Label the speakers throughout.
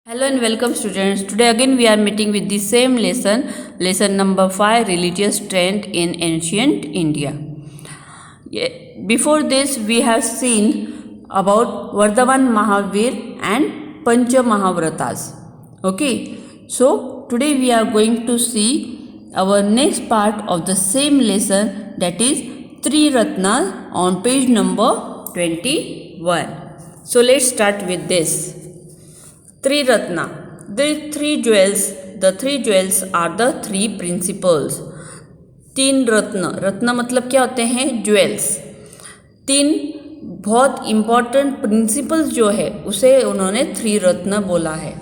Speaker 1: Hello and welcome students. Today again we are meeting with the same lesson number 5, religious trend in ancient India. Before this we have seen about Vardhaman Mahavir and Pancha Mahavratas. Okay, so today we are going to see our next part of the same lesson, that is Three Ratnas, on page number 21. So let's start with this. Three Ratna, the three jewels are the three principles. तीन रत्न, रत्न मतलब क्या होते हैं? Jewels. तीन बहुत important principles जो है उसे उन्होंने थ्री रत्न बोला है।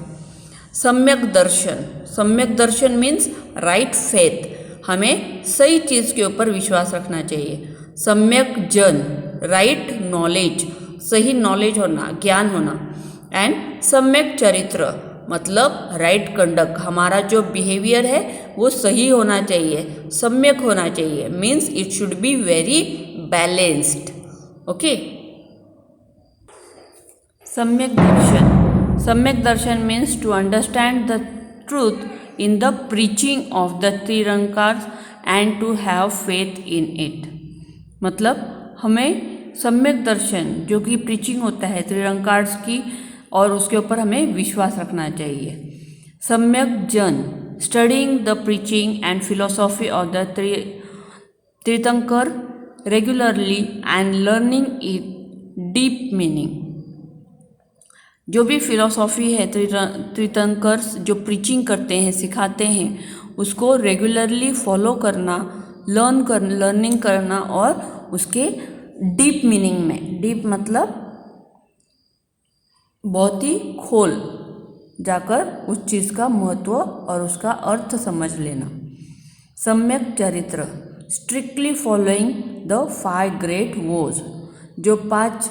Speaker 1: सम्यक दर्शन, सम्यक दर्शन मीन्स राइट फेथ, हमें सही चीज़ के ऊपर विश्वास रखना चाहिए। सम्यक जन, राइट नॉलेज, सही नॉलेज होना, ज्ञान होना। एंड सम्यक चरित्र मतलब राइट कंडक्ट, हमारा जो बिहेवियर है वो सही होना चाहिए, सम्यक होना चाहिए, means it should be very balanced. Okay, सम्यक दर्शन, सम्यक दर्शन means to understand the truth in the preaching of the Tirthankars and to have faith in it. मतलब हमें सम्यक दर्शन जो कि प्रीचिंग होता है त्रिरंकार्स की, और उसके ऊपर हमें विश्वास रखना चाहिए। सम्यक जन, studying the preaching and philosophy of the Tirthankara regularly and learning it deep meaning. जो भी फिलोसॉफी है तीर्थंकर्स जो प्रीचिंग करते हैं, सिखाते हैं, उसको रेगुलरली फॉलो करना, लर्निंग करना, और उसके डीप मीनिंग में, डीप मतलब बहुत ही खोल जाकर उस चीज़ का महत्व और उसका अर्थ समझ लेना। सम्यक चरित्र, strictly following the 5 great vows, जो 5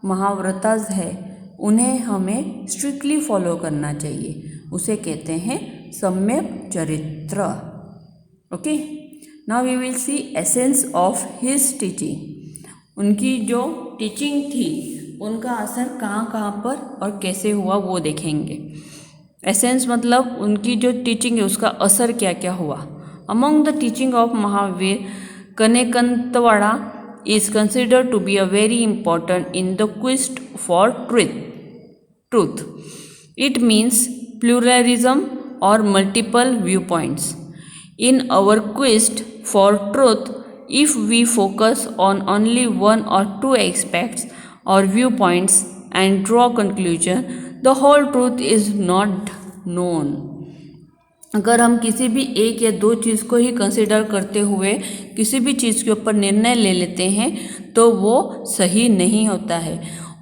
Speaker 1: महाव्रतास है उन्हें हमें स्ट्रिक्टली फॉलो करना चाहिए, उसे कहते हैं सम्यक चरित्र। Okay, now we will see essence of his teaching. उनकी जो टीचिंग थी उनका असर कहाँ कहाँ पर और कैसे हुआ वो देखेंगे। एसेंस मतलब उनकी जो टीचिंग है उसका असर क्या क्या हुआ। Among the teaching of Mahavira, Anekantavada is considered to be a very important in the quest for truth. It means pluralism or multiple viewpoints. In our quest for truth, if we focus on only one or two aspects or viewpoints and draw conclusion, the whole truth is not known. अगर हम किसी भी एक या दो चीज़ को ही consider करते हुए किसी भी चीज़ के ऊपर निर्णय ले लेते हैं तो वो सही नहीं होता है।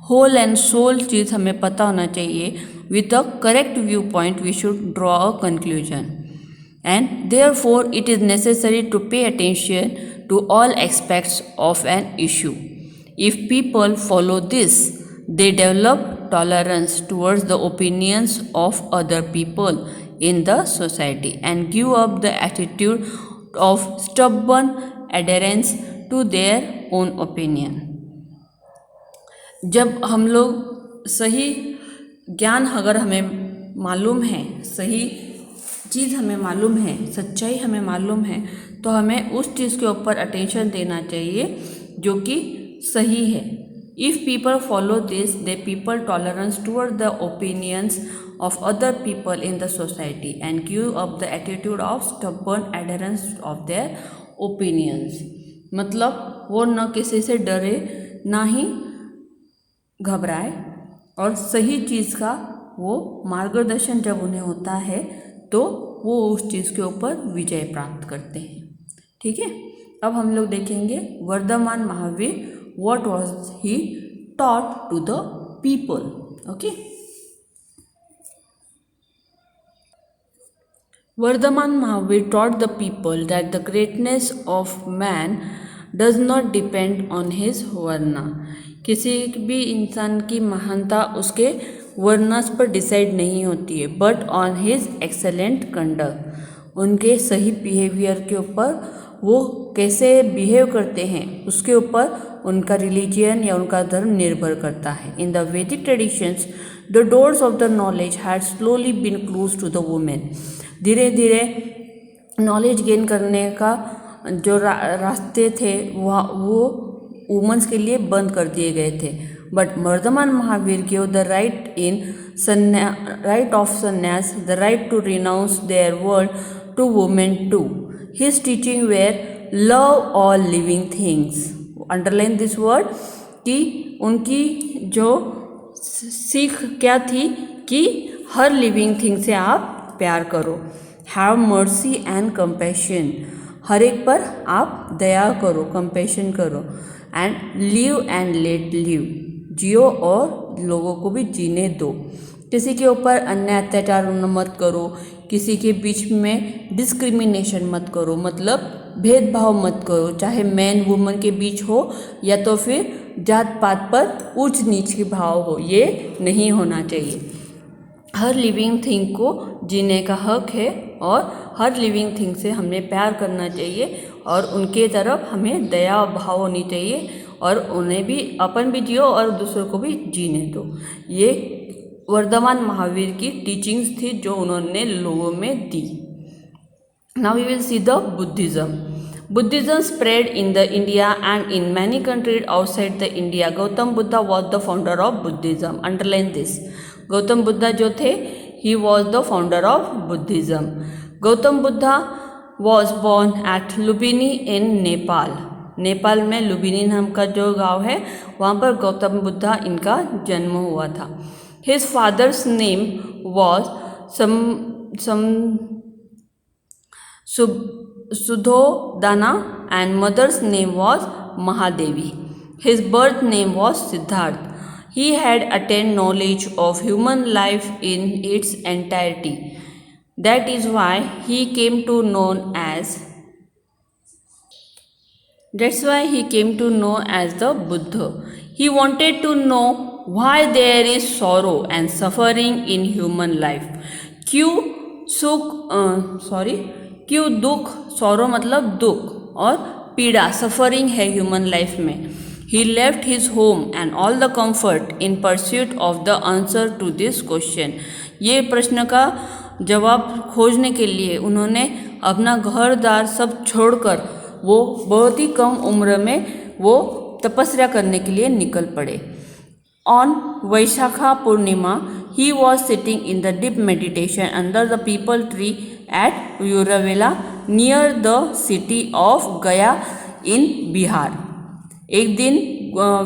Speaker 1: होल एंड सोल चीज़ हमें पता होना चाहिए। With a correct view point we should draw a conclusion, and therefore it is necessary to pay attention to all aspects of an issue. If people follow this, they develop tolerance towards the opinions of other people in the society and give up the attitude of stubborn adherence to their own opinion. जब हम लोग सही ज्ञान अगर हमें मालूम है, सही चीज़ हमें मालूम है, सच्चाई हमें मालूम है, तो हमें उस चीज़ के ऊपर अटेंशन देना चाहिए जो कि सही है। If people follow this, they people tolerance toward the opinions of other people in the society and give up the attitude of stubborn adherence of their opinions. मतलब वो न किसी से डरे, ना ही घबराए, और सही चीज़ का वो मार्गदर्शन जब उन्हें होता है तो वो उस चीज़ के ऊपर विजय प्राप्त करते हैं। ठीक है, अब हम लोग देखेंगे Varthaman Mahavir, what was he taught to the people. Okay, Vardhaman Mahavir taught the people that the greatness of man does not depend on his varna. किसी भी इंसान की महानता उसके वर्णस पर डिसाइड नहीं होती है, but on his excellent conduct, उनके सही बिहेवियर के ऊपर, वो कैसे बिहेव करते हैं उसके ऊपर उनका रिलीजियन या उनका धर्म निर्भर करता है। In the Vedic traditions the doors of the knowledge had slowly been close to the women. धीरे धीरे नॉलेज गेन करने का जो रास्ते थे वो वुमेन्स के लिए बंद कर दिए गए थे। But Vardhamana Mahavira give the right of sannyasa, the right to renounce their world to women too. His teaching were love all living things. Underline this word कि उनकी जो सीख क्या थी कि हर लिविंग थिंग से आप प्यार करो। हैव मर्सी एंड कंपैशन, हर एक पर आप दया करो, कंपैशन करो। And live and let live, जियो और लोगों को भी जीने दो। किसी के ऊपर अन्याय अत्याचार मत करो, किसी के बीच में डिस्क्रिमिनेशन मत करो, मतलब भेदभाव मत करो, चाहे मैन वुमन के बीच हो या तो फिर जात पात पर ऊंच नीच के भाव हो, ये नहीं होना चाहिए। हर लिविंग थिंग को जीने का हक है और हर लिविंग थिंग से हमें प्यार करना चाहिए और उनके तरफ हमें दया भाव होनी चाहिए और उन्हें भी, अपन भी जियो और दूसरों को भी जीने दो। ये वर्धमान महावीर की टीचिंग्स थी जो उन्होंने लोगों में दी। Now we will see the Buddhism. Buddhism spread in the India and in many countries outside the India. Gautam Buddha was the founder of Buddhism. Underline this. Gautam Buddha जो थे, he was the founder of Buddhism. Gautam Buddha was born at Lumbini in Nepal. Nepal में लुम्बिनी नाम का जो गांव है वहाँ पर गौतम बुद्धा इनका जन्म हुआ था। His father's name was Sudhodana and mother's name was Mahadevi. His birth name was Siddharth. He had attained knowledge of human life in its entirety. That is why he came to know as the Buddha. He wanted to know why there is sorrow and suffering in human life. क्यों दुख, sorrow मतलब दुख और पीड़ा, suffering है human life में। He left his home and all the comfort in pursuit of the answer to this question. ये प्रश्न का जवाब खोजने के लिए उन्होंने अपना घर दार सब छोड़कर वो बहुत ही कम उम्र में वो तपस्या करने के लिए निकल पड़े। On Vaishakha Purnima he was sitting in the deep meditation under the peepal tree at Uravela near the city of Gaya in Bihar. एक दिन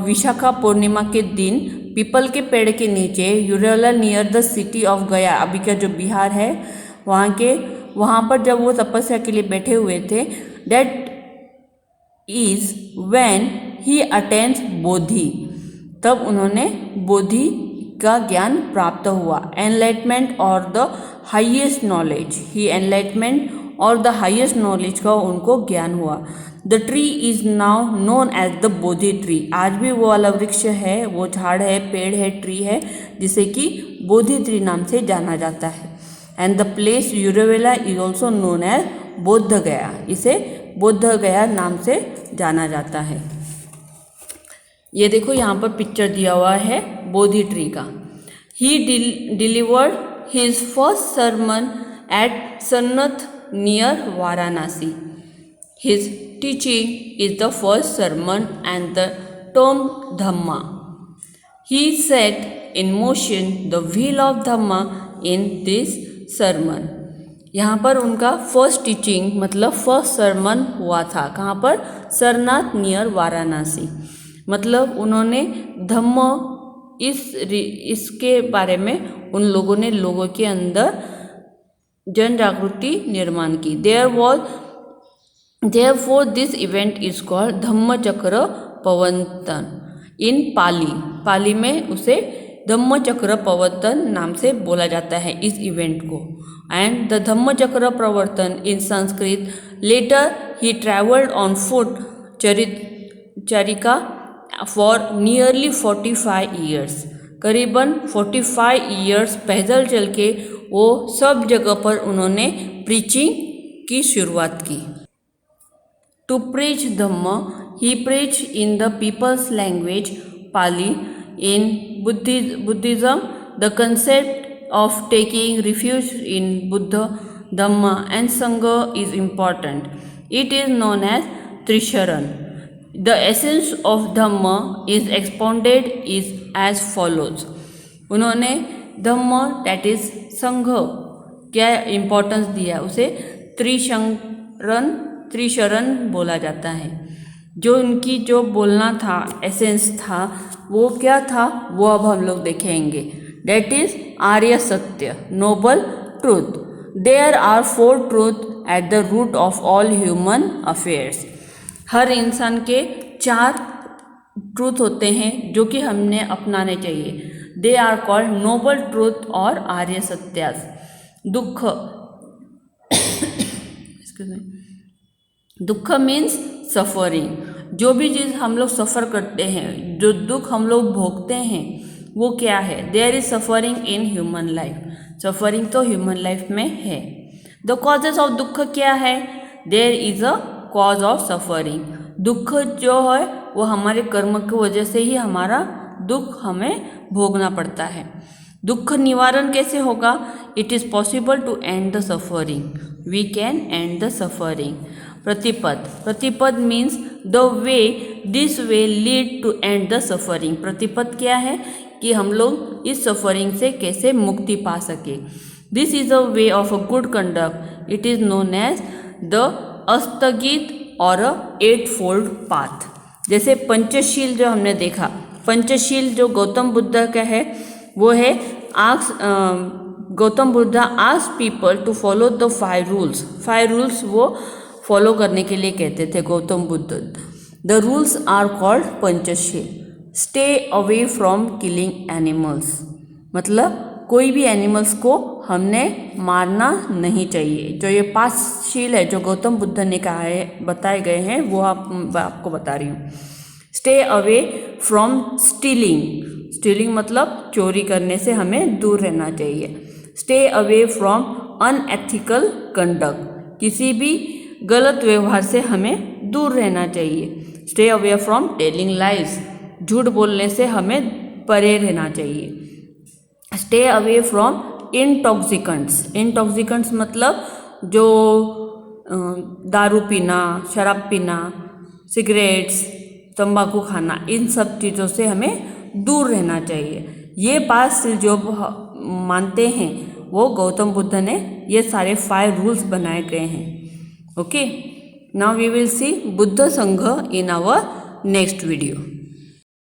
Speaker 1: विशाखा पूर्णिमा के दिन पीपल के पेड़ के नीचे यूरेला नियर द सिटी ऑफ गया, अभी का जो बिहार है वहाँ पर जब वो तपस्या के लिए बैठे हुए थे, that is when he attains bodhi, तब उन्होंने बोधि का ज्ञान प्राप्त हुआ। एनलाइटमेंट और the highest knowledge, he enlightenment और द हाईएस्ट नॉलेज का उनको ज्ञान हुआ। The tree is now known as the Bodhi tree, आज भी वो वाला वृक्ष है, वो झाड़ है, पेड़ है, ट्री है जिसे कि बोधि ट्री नाम से जाना जाता है। And the place Uruvela is also known as Bodh Gaya, इसे बोध गया नाम से जाना जाता है। ये देखो यहाँ पर पिक्चर दिया हुआ है बोधि ट्री का। He delivered his first sermon at Sarnath near Varanasi. His teaching is the first sermon and the term dhamma. He set in motion the wheel of dhamma in this sermon. यहाँ पर उनका फर्स्ट टीचिंग मतलब फर्स्ट सरमन हुआ था, कहाँ पर? Sarnath near Varanasi. मतलब उन्होंने धम्म इसके बारे में उन लोगों ने लोगों के अंदर जन जागृति निर्माण की। Therefore this event is called Dhammachakra Pravartana इन पाली। पाली में उसे धम्मचक्र प्रवर्तन नाम से बोला जाता है इस इवेंट को। And the Dhammachakra Pravartana in Sanskrit. Later he travelled on foot charika for nearly 45 years. करीबन 45 ईयर्स पैदल चल के वो सब जगह पर उन्होंने प्रीचिंग की शुरुआत की। To preach dhamma he preach in the people's language Pali. In Buddhism the concept of taking refuge in Buddha dhamma and sangha is important. It is known as trisharan. The essence of dhamma is expounded is as follows. उन्होंने धम्म that is संघ क्या importance दिया, उसे त्रिशरण बोला जाता है. जो उनकी जो बोलना था, एसेंस था, वो क्या था, वो अब हम लोग देखेंगे. That is Arya Satya, noble truth. There are 4 truth at the root of all human affairs. हर इंसान के 4 ट्रूथ होते हैं जो कि हमने अपनाने चाहिए. They are called noble truth और आर्य सत्यास. दुख दुख मीन्स सफरिंग. जो भी चीज़ हम लोग सफ़र करते हैं, जो दुख हम लोग भोगते हैं, वो क्या है. There is suffering in human life. Suffering तो ह्यूमन लाइफ में है. द कॉजेज ऑफ दुख क्या है. There is a cause of suffering. दुख जो है वो हमारे कर्म की वजह से ही हमारा दुख हमें भोगना पड़ता है. दुख निवारण कैसे होगा. It is possible to end the suffering. We can end the suffering. Pratipad. Pratipad means the way, this way lead to end the suffering. प्रतिपद क्या है कि हम लोग इस सफरिंग से कैसे मुक्ति पा सके. This is a way of a good conduct. It is known as the अस्थगित और 8 फोल्ड पाथ. जैसे पंचशील जो हमने देखा, पंचशील जो गौतम बुद्ध का है वो है Gautam Buddha ask people to follow the 5 rules. 5 rules वो फॉलो करने के लिए कहते थे Gautam Buddha. The rules are called Panchsheel. Stay away from killing animals. मतलब कोई भी एनिमल्स को हमने मारना नहीं चाहिए. जो ये 5 शील है जो गौतम बुद्ध ने कहा है, बताए गए हैं, वो आपको बता रही हूँ. Stay away from stealing. Stealing मतलब चोरी करने से हमें दूर रहना चाहिए. Stay away from unethical conduct. किसी भी गलत व्यवहार से हमें दूर रहना चाहिए. Stay away from telling lies. झूठ बोलने से हमें परे रहना चाहिए. Stay away from intoxicants. Intoxicants मतलब जो दारू पीना, शराब पीना, सिगरेट्स, तंबाकू खाना, इन सब चीज़ों से हमें दूर रहना चाहिए. ये 5 जो मानते हैं वो गौतम बुद्ध ने ये सारे 5 रूल्स बनाए गए हैं. Okay, now we will see Buddha Sangha in our next video.